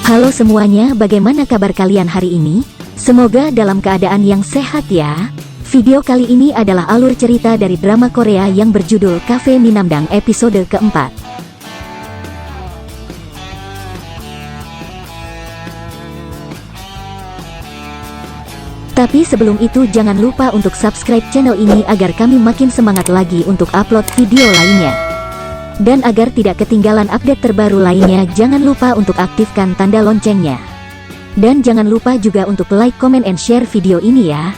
Halo semuanya, bagaimana kabar kalian hari ini? Semoga dalam keadaan yang sehat ya. Video kali ini adalah alur cerita dari drama Korea yang berjudul Cafe Minamdang episode keempat. Tapi sebelum itu jangan lupa untuk subscribe channel ini agar kami makin semangat lagi untuk upload video lainnya. Dan agar tidak ketinggalan update terbaru lainnya, jangan lupa untuk aktifkan tanda loncengnya. Dan jangan lupa juga untuk like, comment, and share video ini ya.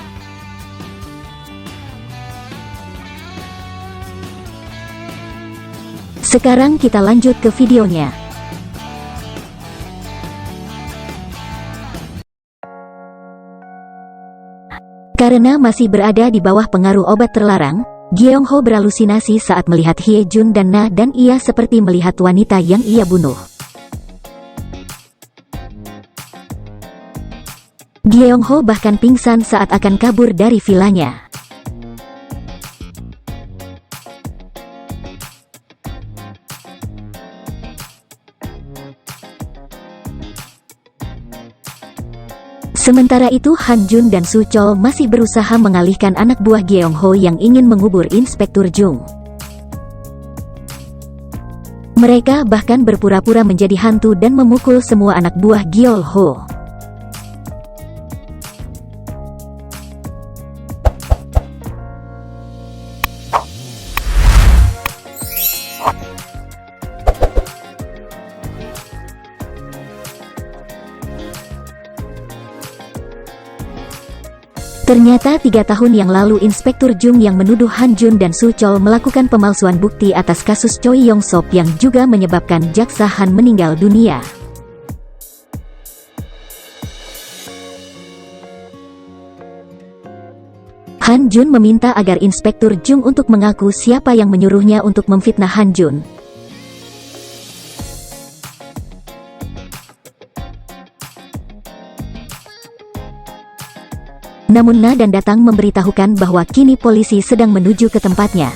Sekarang kita lanjut ke videonya. Karena masih berada di bawah pengaruh obat terlarang, Gyeong-ho berhalusinasi saat melihat Hye-jun dan Na, dan ia seperti melihat wanita yang ia bunuh. Gyeong-ho bahkan pingsan saat akan kabur dari vilanya. Sementara itu Han Jun dan Su Chol masih berusaha mengalihkan anak buah Gyeong-ho yang ingin mengubur Inspektur Jung. Mereka bahkan berpura-pura menjadi hantu dan memukul semua anak buah Gyeong-ho. Ternyata 3 tahun yang lalu Inspektur Jung yang menuduh Han Jun dan Su Chol melakukan pemalsuan bukti atas kasus Choi Yong Sop yang juga menyebabkan Jaksa Han meninggal dunia. Han Jun meminta agar Inspektur Jung untuk mengaku siapa yang menyuruhnya untuk memfitnah Han Jun. Namun Na dan datang memberitahukan bahwa kini polisi sedang menuju ke tempatnya.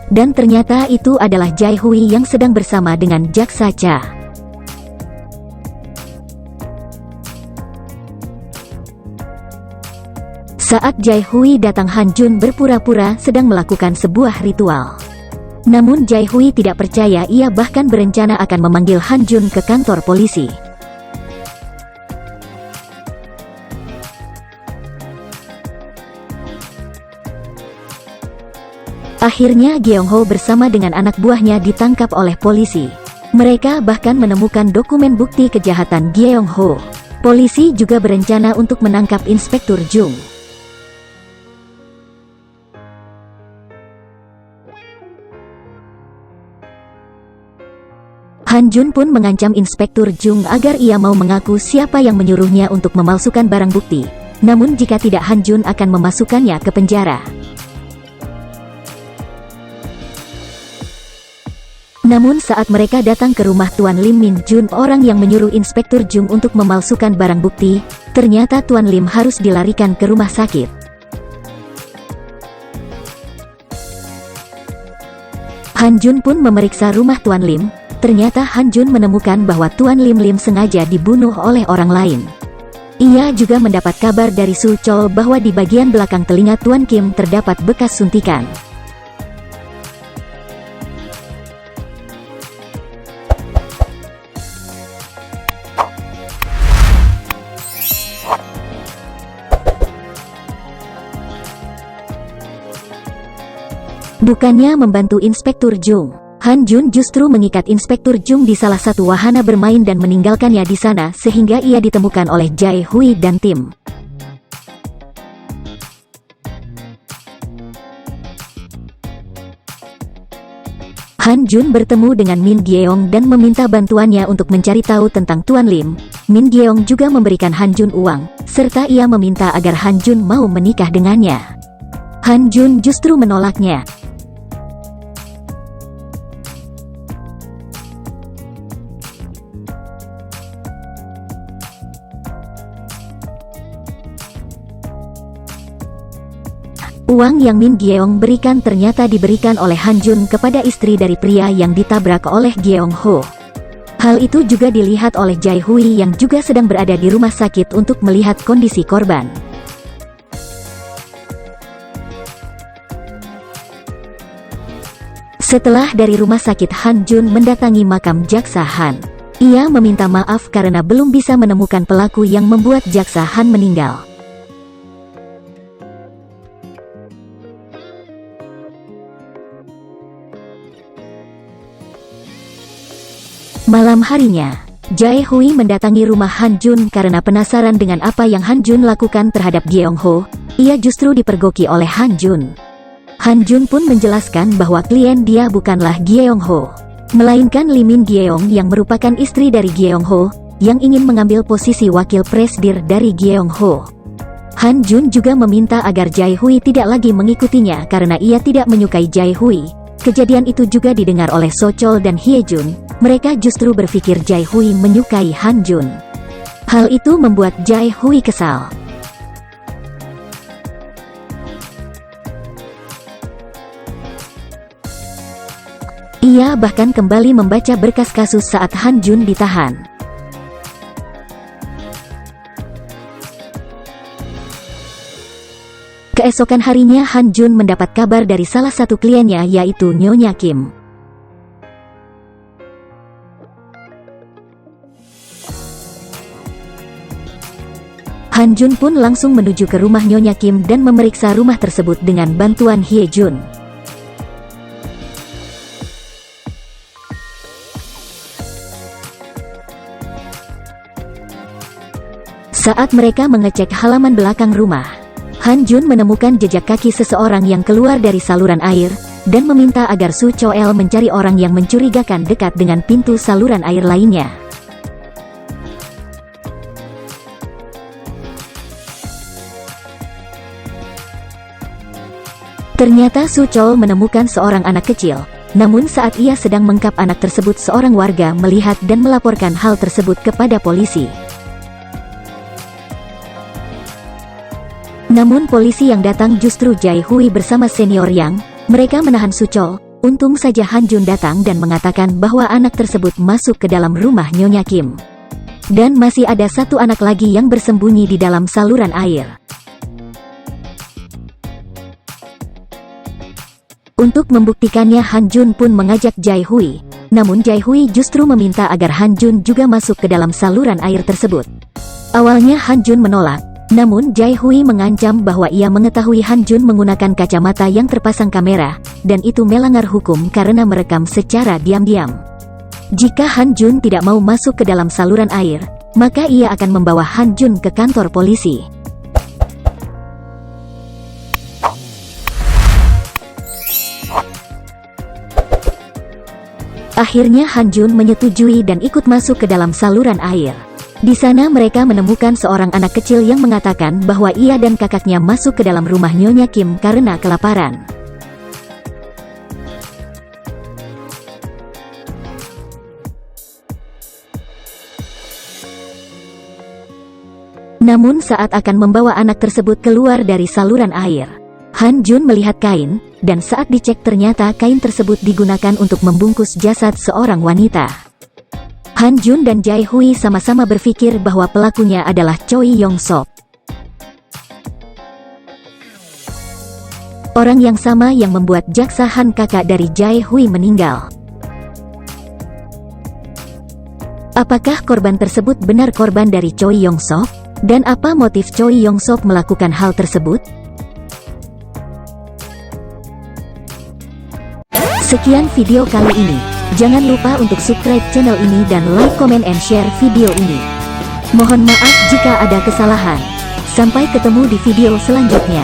Dan ternyata itu adalah Jae Hui yang sedang bersama dengan Jaksa Cha. Saat Jae Hui datang, Han Jun berpura-pura sedang melakukan sebuah ritual. Namun Jae Hui tidak percaya, ia bahkan berencana akan memanggil Han Jun ke kantor polisi. Akhirnya Gyeong-ho bersama dengan anak buahnya ditangkap oleh polisi. Mereka bahkan menemukan dokumen bukti kejahatan Gyeong-ho. Polisi juga berencana untuk menangkap Inspektur Jung. Han Jun pun mengancam Inspektur Jung agar ia mau mengaku siapa yang menyuruhnya untuk memalsukan barang bukti. Namun jika tidak, Han Jun akan memasukkannya ke penjara. Namun saat mereka datang ke rumah Tuan Lim Min Jun, orang yang menyuruh Inspektur Jung untuk memalsukan barang bukti, ternyata Tuan Lim harus dilarikan ke rumah sakit. Han Jun pun memeriksa rumah Tuan Lim. Ternyata Han Jun menemukan bahwa Tuan Lim sengaja dibunuh oleh orang lain. Ia juga mendapat kabar dari Su Chol bahwa di bagian belakang telinga Tuan Kim terdapat bekas suntikan. Bukannya membantu Inspektur Jung, Han Jun justru mengikat Inspektur Jung di salah satu wahana bermain dan meninggalkannya di sana sehingga ia ditemukan oleh Jae Hui dan tim. Han Jun bertemu dengan Min Gyeong dan meminta bantuannya untuk mencari tahu tentang Tuan Lim. Min Gyeong juga memberikan Han Jun uang, serta ia meminta agar Han Jun mau menikah dengannya. Han Jun justru menolaknya. Uang yang Min Gyeong berikan ternyata diberikan oleh Han Jun kepada istri dari pria yang ditabrak oleh Gyeong-ho. Hal itu juga dilihat oleh Jae Hui yang juga sedang berada di rumah sakit untuk melihat kondisi korban. Setelah dari rumah sakit, Han Jun mendatangi makam Jaksa Han. Ia meminta maaf karena belum bisa menemukan pelaku yang membuat Jaksa Han meninggal. Malam harinya, Jae Hui mendatangi rumah Han Jun karena penasaran dengan apa yang Han Jun lakukan terhadap Gyeong Ho. Ia justru dipergoki oleh Han Jun. Han Jun pun menjelaskan bahwa klien dia bukanlah Gyeong Ho, melainkan Lee Min Gyeong yang merupakan istri dari Gyeong Ho, yang ingin mengambil posisi wakil presdir dari Gyeong Ho. Han Jun juga meminta agar Jae Hui tidak lagi mengikutinya karena ia tidak menyukai Jae Hui. Kejadian itu juga didengar oleh So Chol dan Hye Jun. Mereka justru berpikir Jae Hui menyukai Han Jun. Hal itu membuat Jae Hui kesal. Ia bahkan kembali membaca berkas kasus saat Han Jun ditahan. Keesokan harinya Han Jun mendapat kabar dari salah satu kliennya yaitu Nyonya Kim. Han Jun pun langsung menuju ke rumah Nyonya Kim dan memeriksa rumah tersebut dengan bantuan Hye Jun. Saat mereka mengecek halaman belakang rumah, Han Jun menemukan jejak kaki seseorang yang keluar dari saluran air, dan meminta agar Su Choel mencari orang yang mencurigakan dekat dengan pintu saluran air lainnya. Ternyata Su Chol menemukan seorang anak kecil, namun saat ia sedang mengkap anak tersebut seorang warga melihat dan melaporkan hal tersebut kepada polisi. Namun polisi yang datang justru Jae Hui bersama senior Yang. Mereka menahan Su Chol. Untung saja Han Jun datang dan mengatakan bahwa anak tersebut masuk ke dalam rumah Nyonya Kim. Dan masih ada satu anak lagi yang bersembunyi di dalam saluran air. Untuk membuktikannya, Han Jun pun mengajak Jae Hui. Namun Jae Hui justru meminta agar Han Jun juga masuk ke dalam saluran air tersebut. Awalnya Han Jun menolak, namun Jae Hui mengancam bahwa ia mengetahui Han Jun menggunakan kacamata yang terpasang kamera, dan itu melanggar hukum karena merekam secara diam-diam. Jika Han Jun tidak mau masuk ke dalam saluran air, maka ia akan membawa Han Jun ke kantor polisi. Akhirnya Han Jun menyetujui dan ikut masuk ke dalam saluran air. Di sana mereka menemukan seorang anak kecil yang mengatakan bahwa ia dan kakaknya masuk ke dalam rumah Nyonya Kim karena kelaparan. Namun saat akan membawa anak tersebut keluar dari saluran air, Han Jun melihat kain, dan saat dicek ternyata kain tersebut digunakan untuk membungkus jasad seorang wanita. Han Jun dan Jae Hui sama-sama berpikir bahwa pelakunya adalah Choi Yong Sok. Orang yang sama yang membuat Jaksa Han kakak dari Jae Hui meninggal. Apakah korban tersebut benar korban dari Choi Yong Sok? Dan apa motif Choi Yong Sok melakukan hal tersebut? Sekian video kali ini. Jangan lupa untuk subscribe channel ini dan like, comment, and share video ini. Mohon maaf jika ada kesalahan. Sampai ketemu di video selanjutnya.